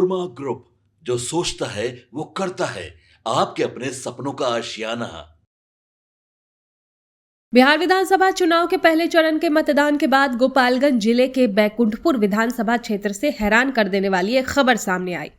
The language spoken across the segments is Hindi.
पनोरमा ग्रुप, जो सोचता है वो करता है। आपके अपने सपनों का आशियाना। बिहार विधानसभा चुनाव के पहले चरण के मतदान के बाद गोपालगंज जिले के बैकुंठपुर विधानसभा क्षेत्र से हैरान कर देने वाली एक खबर सामने आई।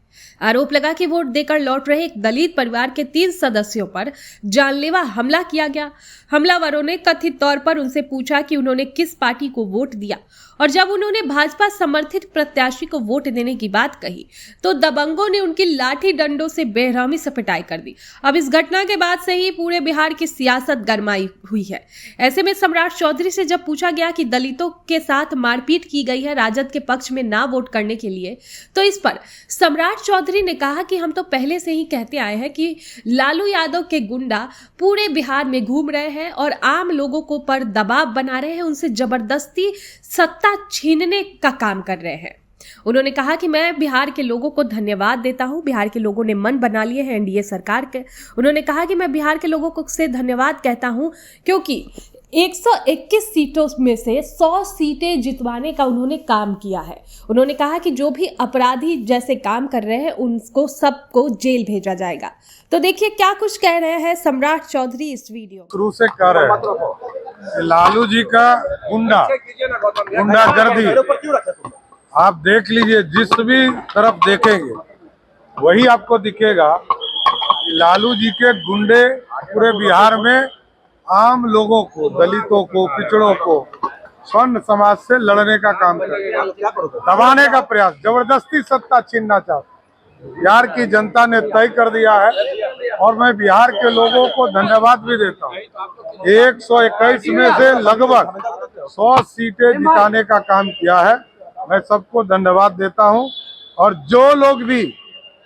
आरोप लगा कि वोट देकर लौट रहे एक दलित परिवार के 3 सदस्यों पर जानलेवा हमला किया गया। हमलावरों ने कथित तौर पर उनसे पूछा कि उन्होंने किस पार्टी को वोट दिया, और जब उन्होंने भाजपा समर्थित प्रत्याशी को वोट देने की बात कही तो दबंगों ने उनकी लाठी डंडों से बेरहमी से पिटाई कर दी। अब इस घटना के बाद से ही पूरे बिहार की सियासत गरमाई हुई है। ऐसे में सम्राट चौधरी से जब पूछा गया कि दलितों के साथ मारपीट की गई है राजद के पक्ष में ना वोट करने के लिए, तो इस पर सम्राट चौधरी ने कहा कि हम तो पहले से ही कहते आए हैं कि लालू यादव के गुंडा पूरे बिहार में घूम रहे हैं और आम लोगों को पर दबाव बना रहे हैं, उनसे जबरदस्ती सत्ता छीनने का काम कर रहे हैं। उन्होंने कहा कि मैं बिहार के लोगों को धन्यवाद देता हूं, बिहार के लोगों ने मन बना लिए हैं एनडीए सरकार के। उन्होंने कहा कि मैं बिहार के लोगों को से धन्यवाद कहता हूं क्योंकि 121 सीटों में से 100 सीटें जितवाने का उन्होंने काम किया है। उन्होंने कहा कि जो भी अपराधी जैसे काम कर रहे हैं उनको सबको जेल भेजा जाएगा। तो देखिए क्या कुछ कह रहे हैं सम्राट चौधरी इस वीडियो शुरू से कह रहे हैं लालू जी का गुंडागर्दी आप देख लीजिए, जिस भी तरफ देखेंगे वही आपको दिखेगा। लालू जी के गुंडे पूरे बिहार में आम लोगों को, दलितों को, पिछड़ों को, स्वर्ण समाज से लड़ने का काम कर रहे हैं, दबाने का प्रयास, जबरदस्ती सत्ता छीनना चाहते। बिहार की जनता ने तय कर दिया है और मैं बिहार के लोगों को धन्यवाद भी देता हूँ। 121 में से लगभग 100 सीटें जिताने का काम किया है। मैं सबको धन्यवाद देता हूँ और जो लोग भी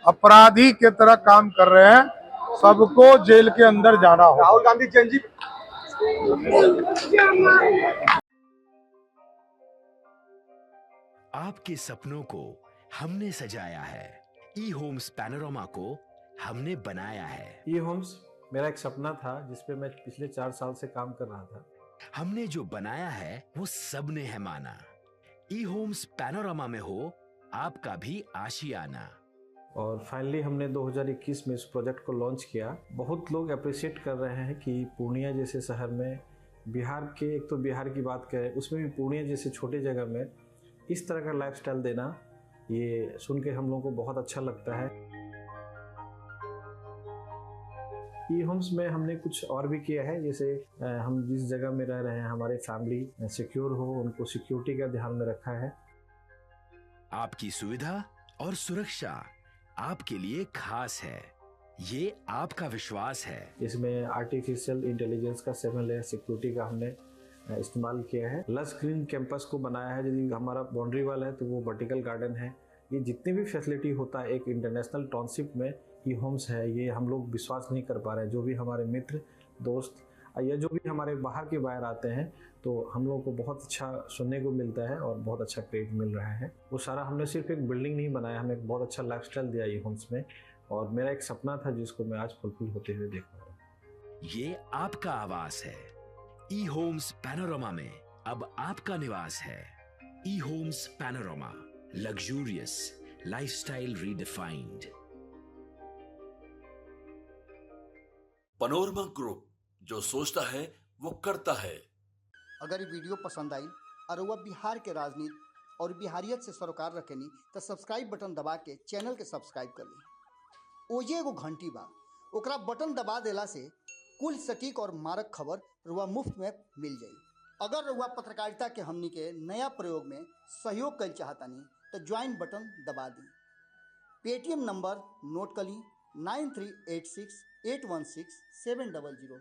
अपराधी के तरह काम कर रहे हैं सबको जेल के अंदर जाना हो। राहुल गांधी जी आपके सपनों को हमने सजाया है, ई होम्स पैनोरमा को हमने बनाया है। ई होम्स मेरा एक सपना था जिसपे मैं पिछले 4 साल से काम कर रहा था। हमने जो बनाया है वो सबने है माना। ई होम्स पैनोरमा में हो आपका भी आशियाना। और फाइनली हमने 2021 में इस प्रोजेक्ट को लॉन्च किया। बहुत लोग अप्रिशिएट कर रहे हैं कि पूर्णिया जैसे शहर में, बिहार के, एक तो बिहार की बात करें उसमें भी पूर्णिया जैसे छोटे जगह में इस तरह का लाइफस्टाइल देना, ये सुन के हम लोगों को बहुत अच्छा लगता है। ई होम्स में हमने कुछ और भी किया है, जैसे हम जिस जगह में रह रहे हैं हमारे फैमिली सिक्योर हो, उनको सिक्योरिटी का ध्यान में रखा है। आपकी सुविधा और सुरक्षा आपके लिए खास है, ये आपका विश्वास है। इसमें आर्टिफिशियल इंटेलिजेंस का 7 लेयर सिक्योरिटी का हमने इस्तेमाल किया है। लस ग्रीन कैंपस को बनाया है। यदि हमारा बाउंड्री वाल है तो वो वर्टिकल गार्डन है। ये जितनी भी फैसिलिटी होता है एक इंटरनेशनल टाउनशिप में ई होम्स है, ये हम लोग विश्वास नहीं कर पा रहे हैं। जो भी हमारे मित्र, दोस्त या जो भी हमारे बाहर के बाहर आते हैं तो हम लोगों को बहुत अच्छा सुनने को मिलता है और बहुत अच्छा क्रेडिट मिल रहा है। वो सारा हमने सिर्फ एक बिल्डिंग नहीं बनाया, हमें एक बहुत अच्छा लाइफस्टाइल दिया ई होम्स में, और मेरा एक सपना था जिसको मैं आज फुलफिल होते हुए देख पा रहा हूँ। ये आपका आवास है। ई होम्स पैनोरमा में अब आपका निवास है। E Homes Panorama, luxurious lifestyle redefined. Panorama Group, जो सोचता है वो करता है। अगर ये वीडियो पसंद आई और वह बिहार के राजनीति और बिहारियत से सरोकार रखेनी तो सब्सक्राइब बटन दबा के चैनल के सब्सक्राइब कर ली। ओजे एगो घंटी बा, ओकरा बटन दबा देला से कुल सटीक और मारक खबर रुआ मुफ्त में मिल जाई। अगर रुआ पत्रकारिता के हमनी के नया प्रयोग में सहयोग कर चाहतानी तो ज्वाइन बटन दबा दी। पेटीएम नंबर नोट कर ली 9386 816 700।